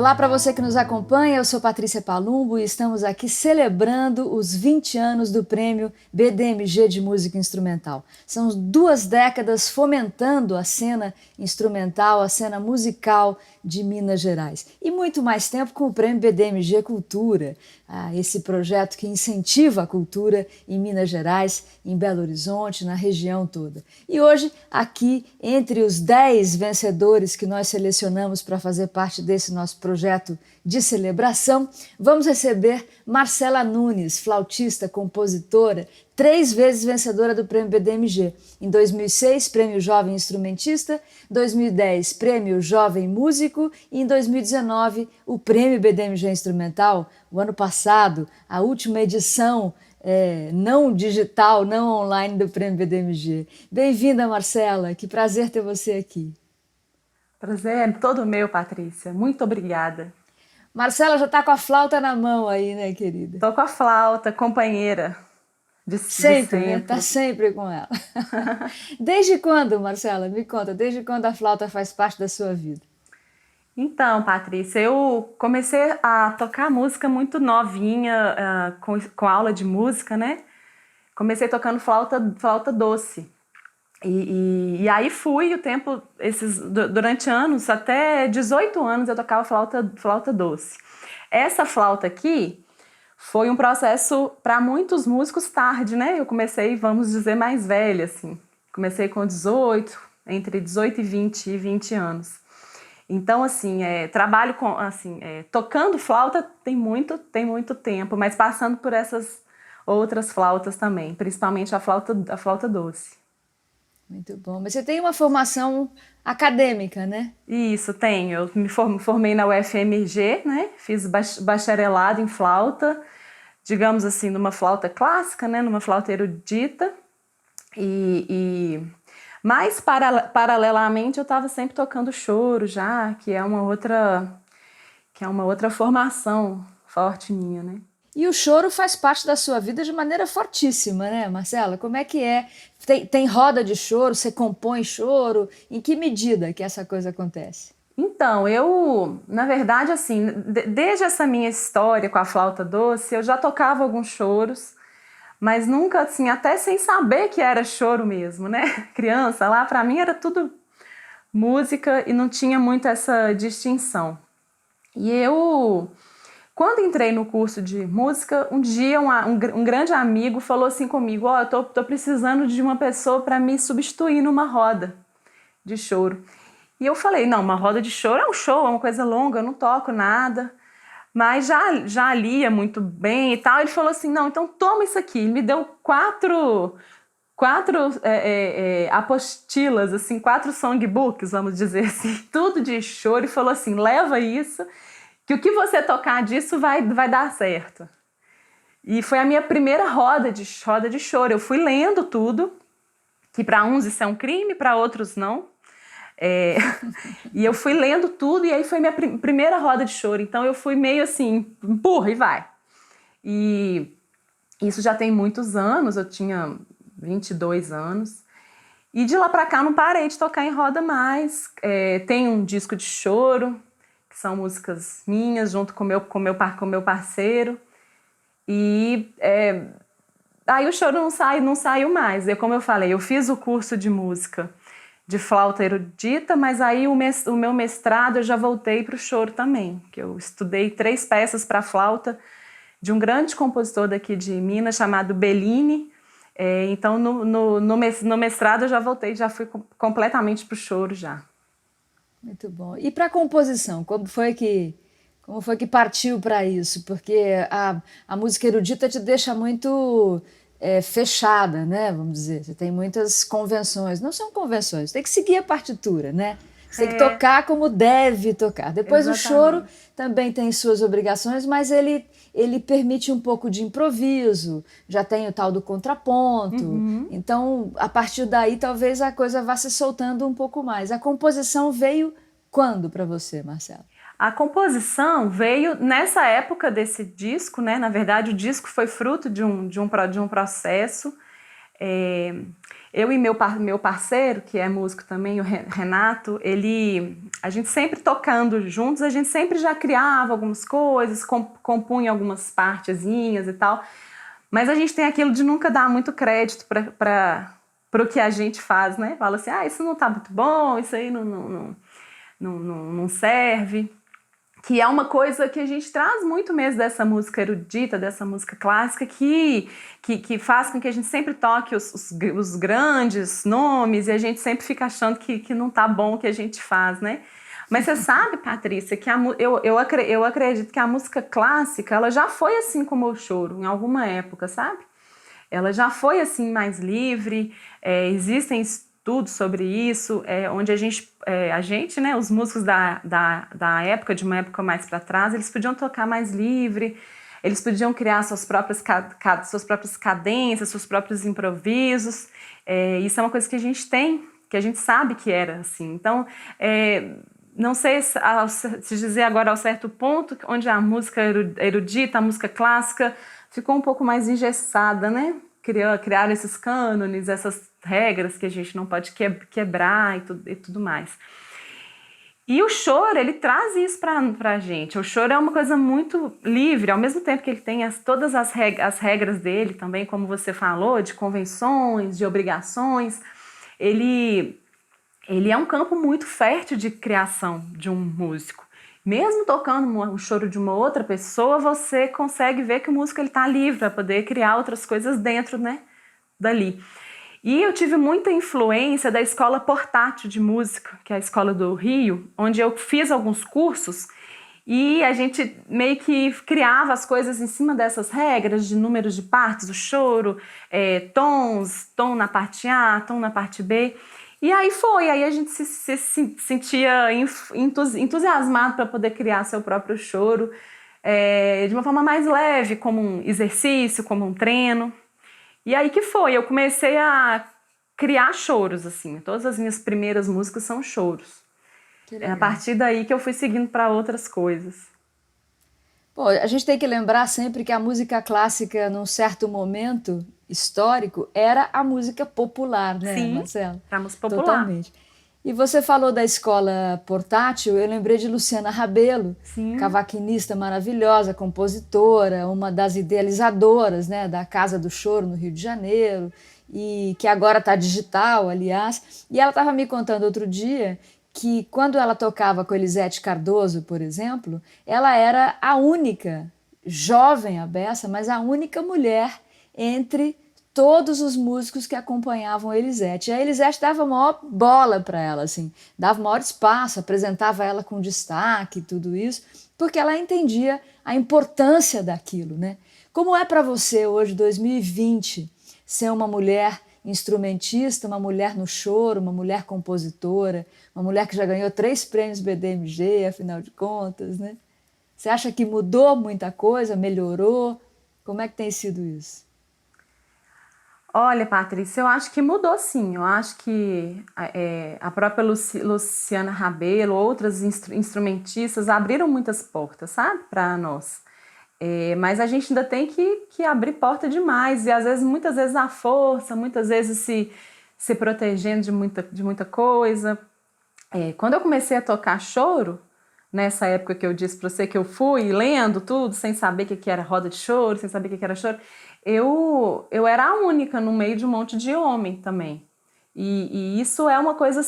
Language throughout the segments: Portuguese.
Olá para você que nos acompanha, eu sou Patrícia Palumbo e estamos aqui celebrando os 20 anos do Prêmio BDMG de Música Instrumental. São 2 décadas fomentando a cena instrumental, a cena musical de Minas Gerais. E muito mais tempo com o Prêmio BDMG Cultura, esse projeto que incentiva a cultura em Minas Gerais, em Belo Horizonte, na região toda. E hoje, aqui, entre os 10 vencedores que nós selecionamos para fazer parte desse nosso projeto de celebração, vamos receber Marcela Nunes, flautista, compositora, 3 vezes vencedora do Prêmio BDMG. Em 2006, Prêmio Jovem Instrumentista, 2010, Prêmio Jovem Músico e em 2019, o Prêmio BDMG Instrumental. O ano passado, a última edição não digital, não online do Prêmio BDMG. Bem-vinda, Marcela, que prazer ter você aqui. Prazer é todo meu, Patrícia. Muito obrigada. Marcela já está com a flauta na mão aí, né, querida? Tô com a flauta, companheira de Sempre, né? sempre. Tá sempre com ela. Desde quando, Marcela? Me conta, desde quando a flauta faz parte da sua vida? Então, Patrícia, eu comecei a tocar música muito novinha, com aula de música, né? Comecei tocando flauta doce. E aí fui o tempo, durante anos, até 18 anos eu tocava flauta doce. Essa flauta aqui foi um processo para muitos músicos tarde, né? Eu comecei, vamos dizer, mais velha, assim. Comecei com 18, entre 18 e 20 anos. Então, assim, trabalho com, assim, tocando flauta tem muito tempo, mas passando por essas outras flautas também, principalmente a flauta doce. Muito bom. Mas você tem uma formação acadêmica, né? Isso, tenho. Eu me formei na UFMG, né? Fiz bacharelado em flauta, digamos assim, numa flauta clássica, né? Numa flauta erudita. Mas, paralelamente, eu estava sempre tocando choro já, que é uma outra formação forte minha, né? E o choro faz parte da sua vida de maneira fortíssima, né, Marcela? Como é que é? Tem roda de choro? Você compõe choro? Em que medida que essa coisa acontece? Então, na verdade, assim, desde essa minha história com a flauta doce, eu já tocava alguns choros, mas nunca, assim, até sem saber que era choro mesmo, né? Criança, lá, pra mim era tudo música e não tinha muito essa distinção. E quando entrei no curso de música, um dia um grande amigo falou assim comigo: eu tô precisando de uma pessoa para me substituir numa roda de choro. E eu falei: não, uma roda de choro é um show, é uma coisa longa, eu não toco nada. Mas já lia muito bem e tal. Ele falou assim: não, então toma isso aqui. Ele me deu quatro apostilas, assim, 4 songbooks, vamos dizer assim, tudo de choro, e falou assim: leva isso, que o que você tocar disso vai dar certo. E foi a minha primeira roda de choro. Eu fui lendo tudo, que para uns isso é um crime, para outros não. E eu fui lendo tudo, e aí foi minha primeira roda de choro. Então eu fui meio assim, empurra e vai. E isso já tem muitos anos, eu tinha 22 anos. E de lá pra cá não parei de tocar em roda mais. Tem um disco de choro, que são músicas minhas, junto com meu parceiro. E aí o choro não saiu mais. Como eu falei, eu fiz o curso de música de flauta erudita, mas aí o meu mestrado eu já voltei para o choro também, que eu estudei 3 peças para flauta de um grande compositor daqui de Minas chamado Bellini. Então no mestrado eu já voltei, já fui completamente para o choro já. Muito bom. E para a composição, como foi que partiu para isso? Porque a música erudita te deixa muito fechada, né? Vamos dizer. Você tem muitas convenções. Não são convenções, tem que seguir a partitura, né? Você tem que tocar como deve tocar. Depois Exatamente. O choro também tem suas obrigações, mas ele permite um pouco de improviso, já tem o tal do contraponto. Uhum. Então, a partir daí, talvez a coisa vá se soltando um pouco mais. A composição veio quando para você, Marcela? A composição veio nessa época desse disco, né? Na verdade, o disco foi fruto de um processo. Eu e meu parceiro, que é músico também, o Renato, a gente sempre tocando juntos, a gente sempre já criava algumas coisas, compunha algumas partezinhas e tal, mas a gente tem aquilo de nunca dar muito crédito para o que a gente faz, né? Fala assim, isso não tá muito bom, isso aí não serve. Que é uma coisa que a gente traz muito mesmo dessa música erudita, dessa música clássica, que faz com que a gente sempre toque os grandes nomes e a gente sempre fica achando que não tá bom o que a gente faz, né? Mas você sabe, Patrícia, que eu acredito que a música clássica, ela já foi assim como o choro, em alguma época, sabe? Ela já foi assim mais livre, existem estudos sobre isso, onde a gente, né, os músicos da época, de uma época mais para trás, eles podiam tocar mais livre, eles podiam criar suas próprias cadências, seus próprios improvisos. Isso é uma coisa que a gente tem, que a gente sabe que era assim. Então, não sei se dizer agora ao certo ponto, onde a música erudita, a música clássica, ficou um pouco mais engessada, né? Criaram esses cânones, essas regras que a gente não pode quebrar e tudo mais. E o choro, ele traz isso pra gente. O choro é uma coisa muito livre, ao mesmo tempo que ele tem todas as regras dele também, como você falou, de convenções, de obrigações. Ele é um campo muito fértil de criação de um músico. Mesmo tocando o choro de uma outra pessoa, você consegue ver que o músico está livre para poder criar outras coisas dentro, né, dali. E eu tive muita influência da escola portátil de música, que é a escola do Rio, onde eu fiz alguns cursos e a gente meio que criava as coisas em cima dessas regras de números de partes, o choro, tons, tom na parte A, tom na parte B. E aí a gente se sentia entusiasmado para poder criar seu próprio choro de uma forma mais leve, como um exercício, como um treino. E aí eu comecei a criar choros, assim. Todas as minhas primeiras músicas são choros. É a partir daí que eu fui seguindo para outras coisas. Pô, a gente tem que lembrar sempre que a música clássica, num certo momento histórico, era a música popular, né, Sim, Marcela? a música popular. Totalmente. E você falou da escola portátil, eu lembrei de Luciana Rabelo, cavaquinista maravilhosa, compositora, uma das idealizadoras, né, da Casa do Choro no Rio de Janeiro, e que agora está digital, aliás. E ela estava me contando outro dia que quando ela tocava com Elisete Cardoso, por exemplo, ela era a única, jovem a beça, mas a única mulher entre todos os músicos que acompanhavam a Elisete. E a Elisete dava maior bola para ela, assim, dava maior espaço, apresentava ela com destaque, tudo isso, porque ela entendia a importância daquilo, né? Como é para você hoje, 2020, ser uma mulher instrumentista, uma mulher no choro, uma mulher compositora, uma mulher que já ganhou 3 prêmios BDMG, afinal de contas, né? Você acha que mudou muita coisa, melhorou? Como é que tem sido isso? Olha, Patrícia, eu acho que mudou sim. Eu acho que a própria Luciana Rabelo, outras instrumentistas abriram muitas portas, sabe, para nós. Mas a gente ainda tem que abrir porta demais e às vezes, muitas vezes à força, muitas vezes se protegendo de muita coisa. Quando eu comecei a tocar choro, nessa época que eu disse para você que eu fui lendo tudo, sem saber o que era roda de choro, sem saber o que era choro, eu era a única no meio de um monte de homem também. E isso é uma coisa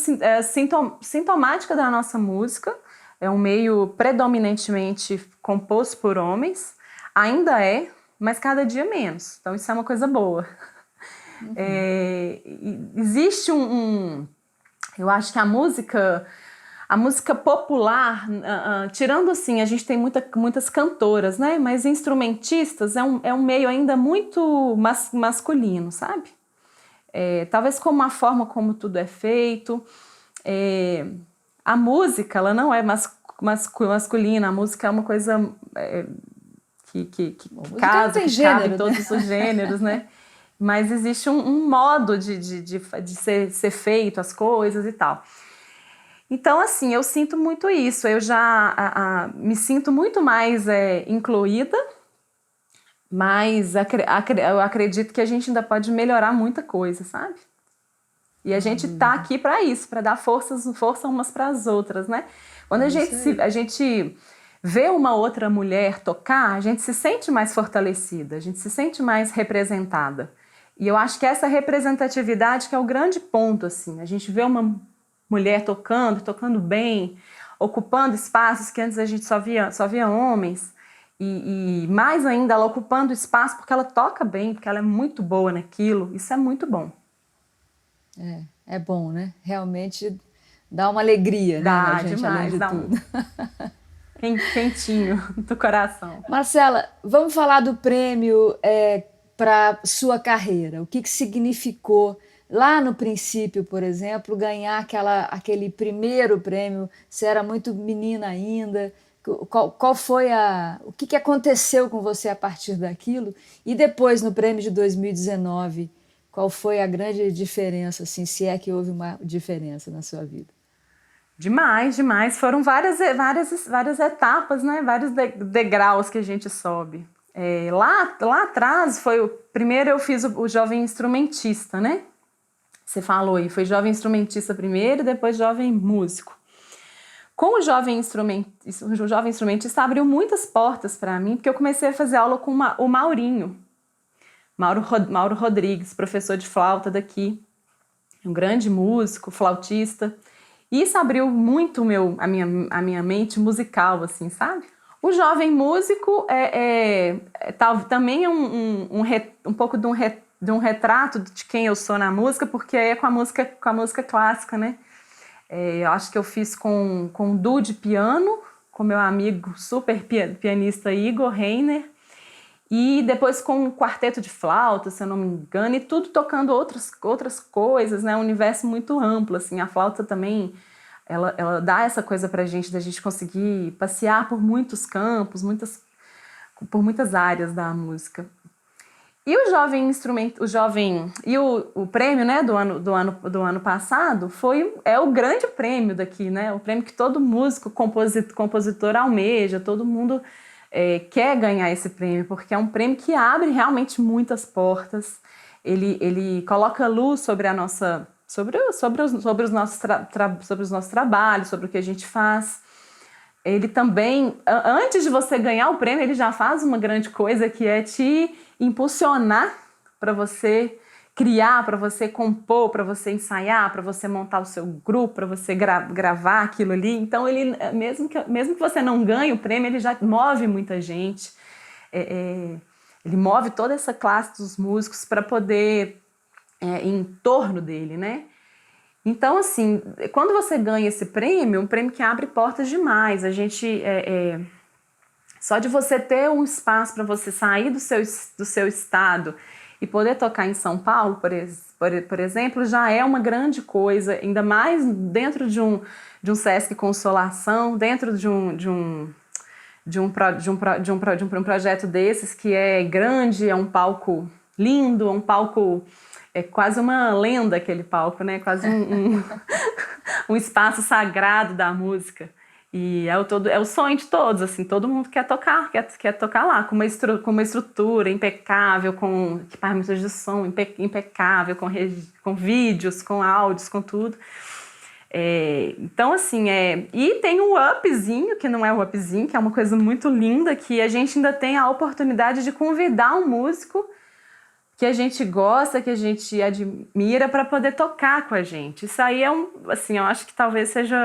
sintomática da nossa música. É um meio predominantemente composto por homens, ainda mas cada dia menos. Então isso é uma coisa boa. Uhum. Existe eu acho que a música popular, tirando assim, a gente tem muitas cantoras, né? Mas instrumentistas é um meio ainda muito masculino, sabe? Talvez como a forma como tudo é feito. A música, ela não é masculina, a música é uma coisa que cabe em todos os gêneros, né? Mas existe um modo de ser feito as coisas e tal. Então, assim, eu sinto muito isso. Eu já me sinto muito mais incluída Mas eu acredito que a gente ainda pode melhorar muita coisa, sabe? E a gente tá aqui para isso, para dar força umas para as outras, né? Quando a gente vê uma outra mulher tocar, a gente se sente mais fortalecida, a gente se sente mais representada. E eu acho que essa representatividade que é o grande ponto, assim. A gente vê uma mulher tocando bem, ocupando espaços que antes a gente só via homens. E mais ainda, ela ocupando espaço porque ela toca bem, porque ela é muito boa naquilo. Isso é muito bom. É bom, né? Realmente dá uma alegria, né, na gente, demais, além de tudo. Quentinho do coração. Marcela, vamos falar do prêmio para sua carreira. O que significou lá no princípio, por exemplo, ganhar aquele primeiro prêmio? Você era muito menina ainda. Qual foi o que aconteceu com você a partir daquilo? E depois, no prêmio de 2019, qual foi a grande diferença, assim, se é que houve uma diferença na sua vida? Demais, demais. Foram várias etapas, né? Vários degraus que a gente sobe. Lá atrás, primeiro eu fiz o jovem instrumentista, né? Você falou aí, foi jovem instrumentista primeiro, depois jovem músico. Com o jovem instrumentista abriu muitas portas para mim, porque eu comecei a fazer aula com o Mauro Rodrigues, professor de flauta daqui, um grande músico, flautista. E isso abriu muito a minha mente musical, assim, sabe? O jovem músico também é um pouco de um retrato de quem eu sou na música, porque é com a música clássica, né? Eu acho que eu fiz com um duo de piano, com meu amigo super pianista Igor Reiner, e depois com um quarteto de flauta, se eu não me engano, e tudo tocando outras coisas, né? Um universo muito amplo, assim. A flauta também, ela dá essa coisa pra gente, da gente conseguir passear por muitos campos, por muitas áreas da música. E o prêmio, né, do ano passado é o grande prêmio daqui, né? O prêmio que todo músico, compositor almeja, todo mundo quer ganhar esse prêmio, porque é um prêmio que abre realmente muitas portas. Ele coloca luz sobre os nossos trabalhos, sobre o que a gente faz. Ele também, antes de você ganhar o prêmio, ele já faz uma grande coisa, que é te impulsionar para você criar, para você compor, para você ensaiar, para você montar o seu grupo, para você gravar aquilo ali. Então, ele, mesmo que você não ganhe o prêmio, ele já move muita gente. Ele move toda essa classe dos músicos para poder ir em torno dele, né? Então, assim, quando você ganha esse prêmio, um prêmio que abre portas demais. A gente, só de você ter um espaço para você sair do seu estado e poder tocar em São Paulo, por exemplo, já é uma grande coisa, ainda mais dentro de um Sesc Consolação, dentro de um projeto desses que é grande, é um palco lindo, é um palco... É quase uma lenda aquele palco, né? Quase um espaço sagrado da música. E é o sonho de todos, assim, todo mundo quer tocar lá, com uma estrutura impecável, com equipamentos de som impecável, com vídeos, com áudios, com tudo. Então, assim, e tem um upzinho, que não é um upzinho, que é uma coisa muito linda, que a gente ainda tem a oportunidade de convidar um músico que a gente gosta, que a gente admira, para poder tocar com a gente. Isso aí assim, eu acho que talvez seja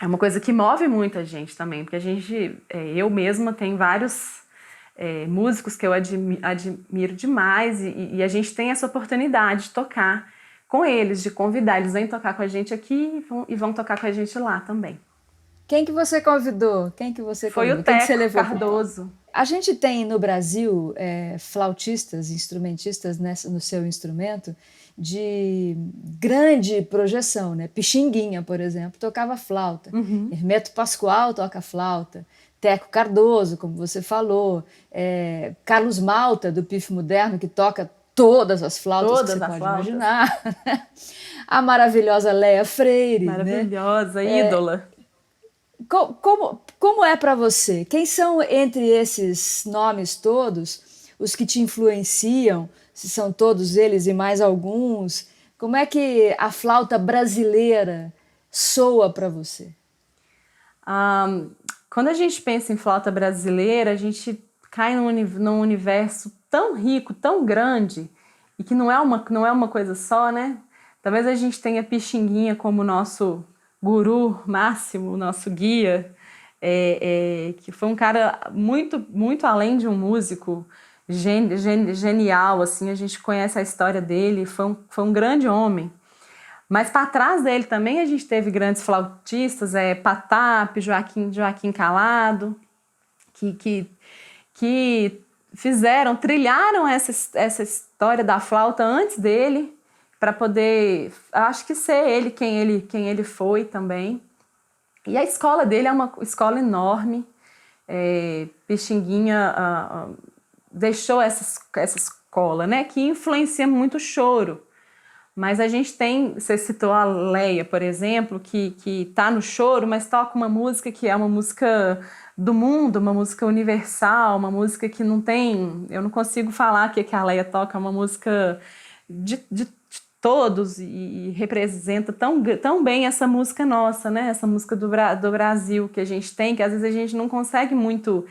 é uma coisa que move muita gente também, porque eu mesma tenho vários músicos que eu admiro demais, e a gente tem essa oportunidade de tocar com eles, de convidar eles a tocar com a gente aqui e vão tocar com a gente lá também. Quem que você convidou? Foi o Teco Cardoso. A gente tem no Brasil flautistas, instrumentistas no seu instrumento de grande projeção, né? Pixinguinha, por exemplo, tocava flauta. Uhum. Hermeto Pascoal toca flauta. Teco Cardoso, como você falou. Carlos Malta, do Pif Moderno, que toca todas as flautas que você pode imaginar. A maravilhosa Léa Freire. Maravilhosa, né? Ídola. Como é para você? Quem são entre esses nomes todos os que te influenciam? Se são todos eles e mais alguns? Como é que a flauta brasileira soa para você? Quando a gente pensa em flauta brasileira, a gente cai num universo tão rico, tão grande, e que não é uma coisa só, né? Talvez a gente tenha Pixinguinha como nosso guru máximo, nosso guia, que foi um cara muito, muito além de um músico genial, assim, a gente conhece a história dele, foi um grande homem. Mas para trás dele também a gente teve grandes flautistas, Patap, Joaquim Calado, que trilharam essa história da flauta antes dele, para poder, acho que ser ele quem ele foi também. E a escola dele é uma escola enorme. Pixinguinha deixou essa escola, né, que influencia muito o choro. Mas a gente tem, você citou a Leia, por exemplo, que tá no choro, mas toca uma música que é uma música do mundo, uma música universal, uma música que não tem... Eu não consigo falar que a Leia toca, é uma música de todos e representa tão bem essa música nossa, né? Essa música do Brasil que a gente tem, que às vezes a gente não consegue muito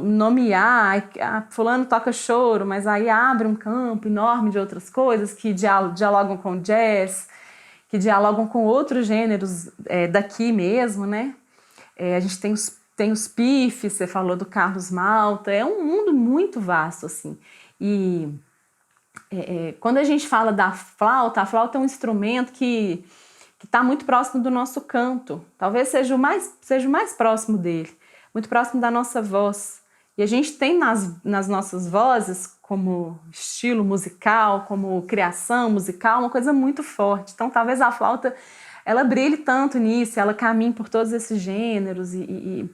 nomear. Fulano toca choro, mas aí abre um campo enorme de outras coisas que dialogam com jazz, que dialogam com outros gêneros daqui mesmo, né? A gente tem os pifes, você falou do Carlos Malta, é um mundo muito vasto, assim. E quando a gente fala da flauta, a flauta é um instrumento que está muito próximo do nosso canto, talvez seja o mais próximo dele, muito próximo da nossa voz. E a gente tem nas nossas vozes, como estilo musical, como criação musical, uma coisa muito forte. Então talvez a flauta ela brilhe tanto nisso, ela caminhe por todos esses gêneros e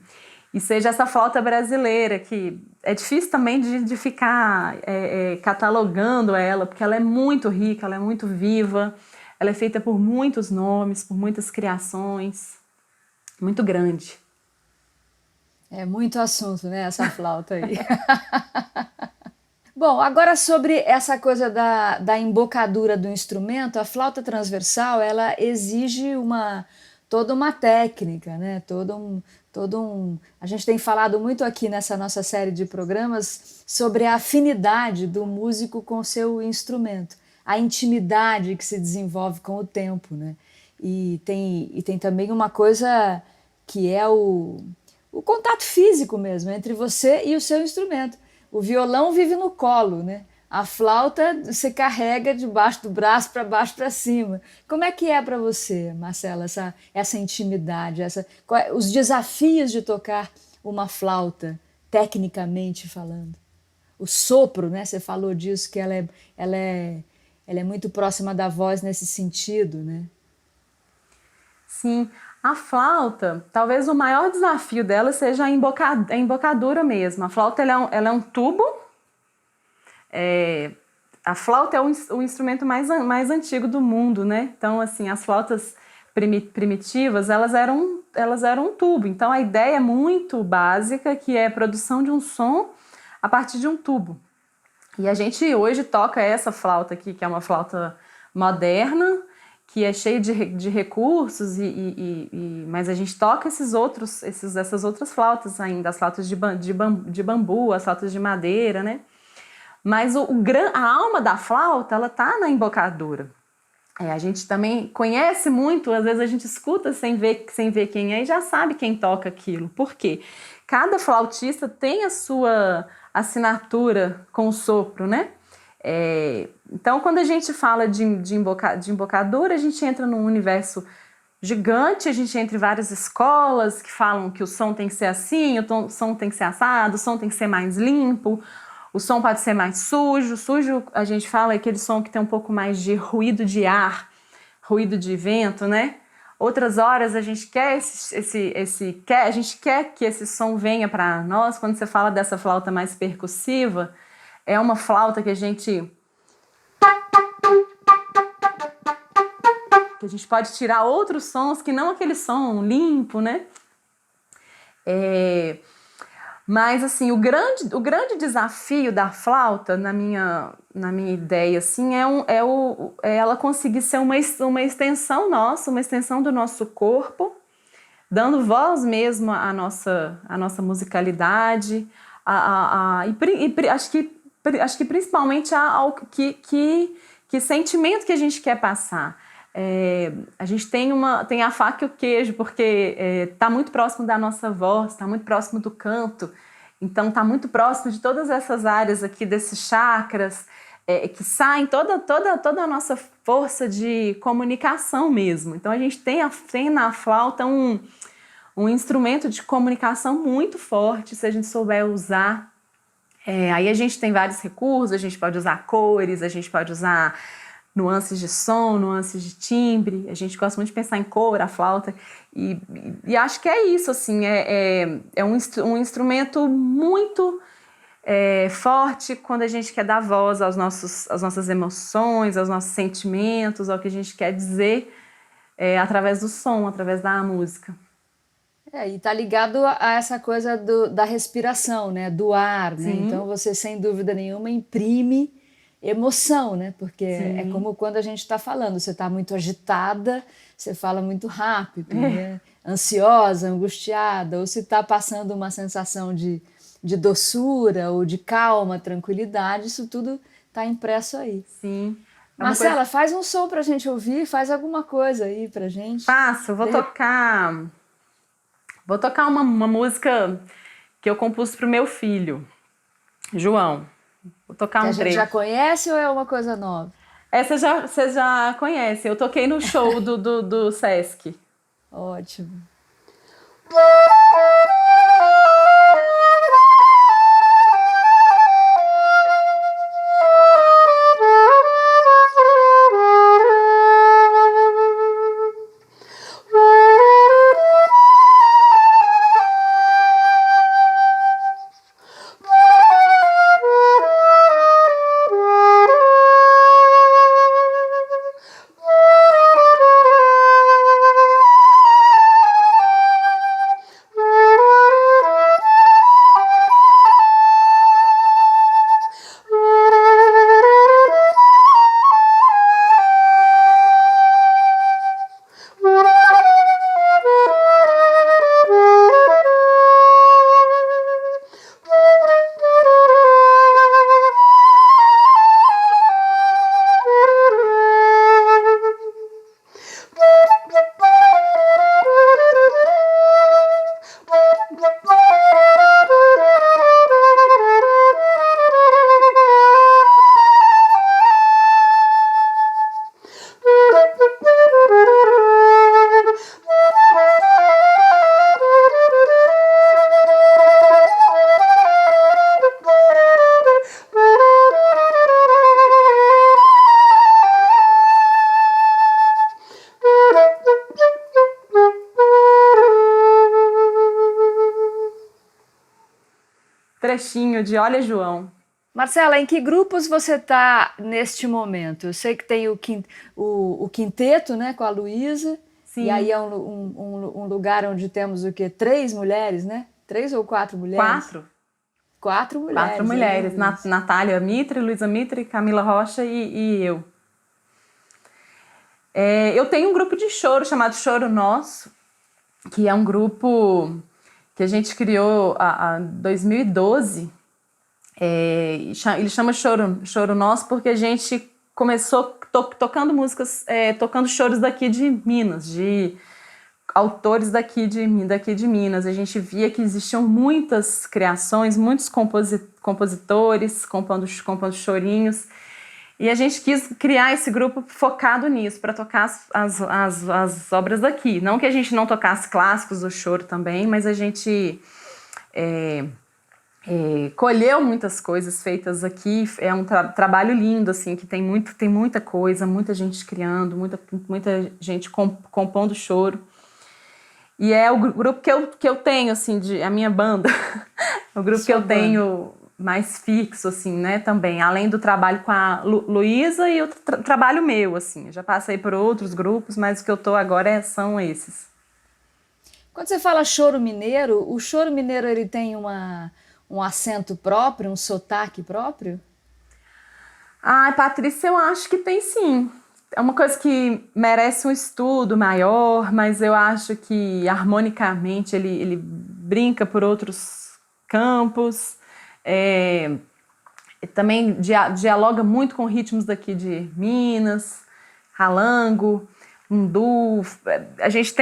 seja essa flauta brasileira, que é difícil também de ficar catalogando ela, porque ela é muito rica, ela é muito viva, ela é feita por muitos nomes, por muitas criações, muito grande. É muito assunto, né, essa flauta aí. Bom, agora sobre essa coisa da embocadura do instrumento, a flauta transversal, ela exige toda uma técnica, né? A gente tem falado muito aqui nessa nossa série de programas sobre a afinidade do músico com o seu instrumento, a intimidade que se desenvolve com o tempo, né? E tem também uma coisa que é o contato físico mesmo, entre você e o seu instrumento. O violão vive no colo, né? A flauta você carrega de baixo do braço para baixo para cima. Como é que é para você, Marcela, essa intimidade, os desafios de tocar uma flauta, tecnicamente falando? O sopro, né? Você falou disso, que ela é muito próxima da voz nesse sentido, né? Sim, a flauta, talvez o maior desafio dela seja a embocadura mesmo. A flauta ela é um tubo. A flauta é o instrumento mais antigo do mundo, né? Então, assim, as flautas primitivas, elas eram um tubo. Então, a ideia é muito básica, que é a produção de um som a partir de um tubo. E a gente hoje toca essa flauta aqui, que é uma flauta moderna, que é cheia de recursos, mas a gente toca essas outras flautas ainda, as flautas de bambu, as flautas de madeira, né? Mas a alma da flauta, ela tá na embocadura. A gente também conhece muito, às vezes a gente escuta sem ver quem é e já sabe quem toca aquilo. Por quê? Cada flautista tem a sua assinatura com o sopro, né? Então, quando a gente fala de embocadura, a gente entra num universo gigante, a gente entra em várias escolas que falam que o som tem que ser assim, o som tem que ser assado, o som tem que ser mais limpo, o som pode ser mais sujo. Sujo, a gente fala, é aquele som que tem um pouco mais de ruído de ar, ruído de vento, né? Outras horas a gente quer a gente quer que esse som venha para nós. Quando você fala dessa flauta mais percussiva, é uma flauta que a gente pode tirar outros sons que não aquele som limpo, né? Mas, assim, o grande desafio da flauta, na minha ideia, assim, é ela conseguir ser uma extensão nossa, uma extensão do nosso corpo, dando voz mesmo à nossa musicalidade, acho que principalmente ao que sentimento que a gente quer passar. A gente tem a faca e o queijo, porque está muito próximo da nossa voz, está muito próximo do canto, então está muito próximo de todas essas áreas aqui, desses chakras, que saem toda a nossa força de comunicação mesmo. Então a gente tem na flauta um instrumento de comunicação muito forte, se a gente souber usar. Aí a gente tem vários recursos, a gente pode usar cores, a gente pode usar nuances de som, nuances de timbre. A gente gosta muito de pensar em cor, a flauta. E acho que é isso, assim, é um instrumento muito forte quando a gente quer dar voz às nossas emoções, aos nossos sentimentos, ao que a gente quer dizer através do som, através da música. E tá ligado a essa coisa da respiração, né? Do ar, né? Então você, sem dúvida nenhuma, imprime emoção, né? Porque é como quando a gente está falando, você está muito agitada, você fala muito rápido, né? Ansiosa, angustiada, ou se está passando uma sensação de doçura ou de calma, tranquilidade, isso tudo está impresso aí. Sim. Marcela, faz um som pra gente ouvir, faz alguma coisa aí pra gente. Faço, vou tocar uma música que eu compus pro meu filho, João. Vou tocar um trecho. Que a gente já conhece ou é uma coisa nova? Essa você já conhece, eu toquei no show do Sesc. Ótimo. Trechinho de Olha João. Marcela, em que grupos você está neste momento? Eu sei que tem o quinteto, né, com a Luísa. Sim. E aí é um lugar onde temos o quê? 3 mulheres, né? 3 ou 4 mulheres? 4. 4 mulheres. 4 mulheres. Natália Mitre, Luísa Mitre, Camila Rocha e eu. Eu tenho um grupo de choro chamado Choro Nosso, que é um grupo que a gente criou em 2012. Ele chama Choro Nosso porque a gente começou tocando músicas, tocando choros daqui de Minas, de autores daqui de Minas. A gente via que existiam muitas criações, muitos compositores compondo chorinhos. E a gente quis criar esse grupo focado nisso, para tocar as obras daqui. Não que a gente não tocasse clássicos do choro também, mas a gente colheu muitas coisas feitas aqui. É um trabalho lindo, assim, que tem muita coisa, muita gente criando, muita gente compondo choro. E é o grupo que eu tenho, assim, a minha banda. O grupo que eu tenho mais fixo, assim, né, também. Além do trabalho com a Luísa e o trabalho meu, assim. Eu já passei por outros grupos, mas o que eu tô agora são esses. Quando você fala choro mineiro, o choro mineiro ele tem um acento próprio, um sotaque próprio? Ai, Patrícia, eu acho que tem sim. É uma coisa que merece um estudo maior, mas eu acho que harmonicamente ele brinca por outros campos. Também dialoga muito com ritmos daqui de Minas, ralango, undu. A gente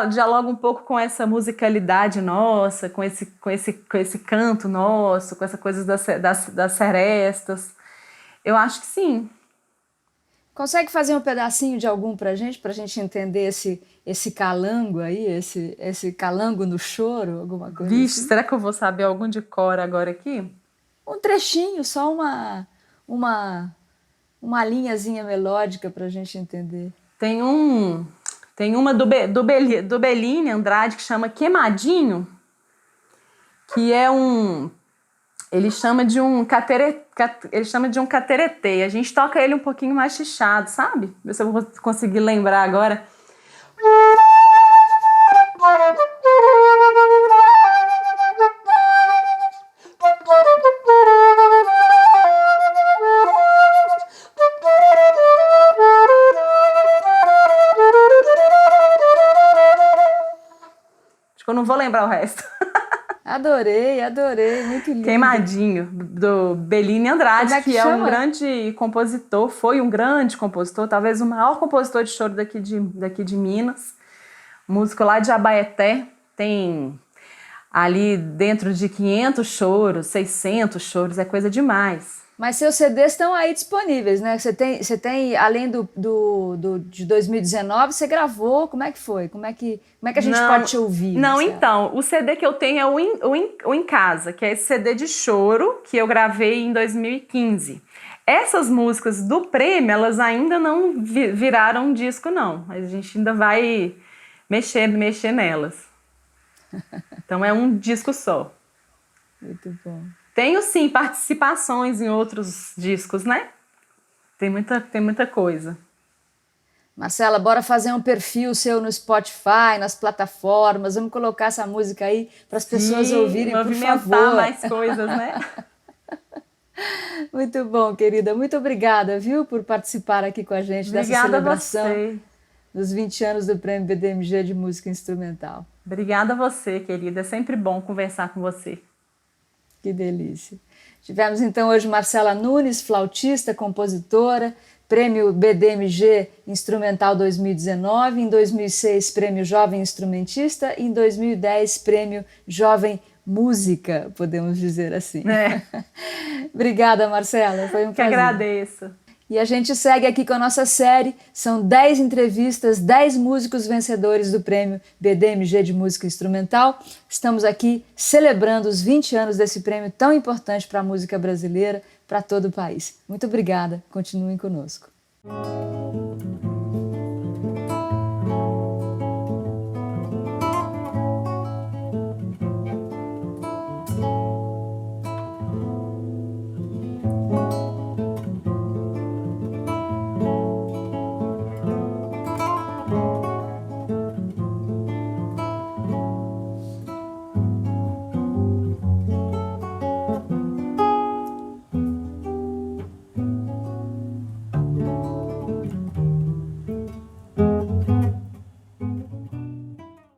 dialoga um pouco com essa musicalidade nossa, com esse canto nosso, com essa coisa das serestas. Eu acho que sim. Consegue fazer um pedacinho de algum pra gente entender esse calango aí, esse calango no choro, alguma coisa Vixe, assim? será que eu vou saber algum de cor agora aqui? Um trechinho, só uma linhazinha melódica pra gente entender. Tem uma do Bellini Andrade que chama Queimadinho, que é ele chama de um cateretê. A gente toca ele um pouquinho mais chichado, sabe? Ver se eu vou conseguir lembrar agora. Acho que eu não vou lembrar o resto. Adorei, muito lindo. Queimadinho, do Bellini Andrade, que é um grande compositor, foi um grande compositor, talvez o maior compositor de choro daqui de Minas. Músico lá de Abaeté, tem ali dentro de 500 choros, 600 choros, é coisa demais. Mas seus CDs estão aí disponíveis, né? Você tem além de 2019, você gravou, como é que foi? Como é que a gente pode te ouvir? Não, então, o CD que eu tenho é o Em Casa, que é esse CD de choro que eu gravei em 2015. Essas músicas do prêmio, elas ainda não viraram um disco, não. A gente ainda vai mexer nelas. Então é um disco só. Muito bom. Tenho, sim, participações em outros discos, né? Tem muita coisa. Marcela, bora fazer um perfil seu no Spotify, nas plataformas. Vamos colocar essa música aí para as pessoas ouvirem, por favor. Movimentar mais coisas, né? Muito bom, querida. Muito obrigada, viu, por participar aqui com a gente dessa celebração dos 20 anos do Prêmio BDMG de Música Instrumental. Obrigada a você, querida. É sempre bom conversar com você. Que delícia. Tivemos então hoje Marcela Nunes, flautista, compositora, Prêmio BDMG Instrumental 2019, em 2006 Prêmio Jovem Instrumentista e em 2010 Prêmio Jovem Música, podemos dizer assim. Obrigada, Marcela, foi um prazer. Que agradeço. E a gente segue aqui com a nossa série, são 10 entrevistas, 10 músicos vencedores do Prêmio BDMG de Música Instrumental. Estamos aqui celebrando os 20 anos desse prêmio tão importante para a música brasileira, para todo o país. Muito obrigada, continuem conosco.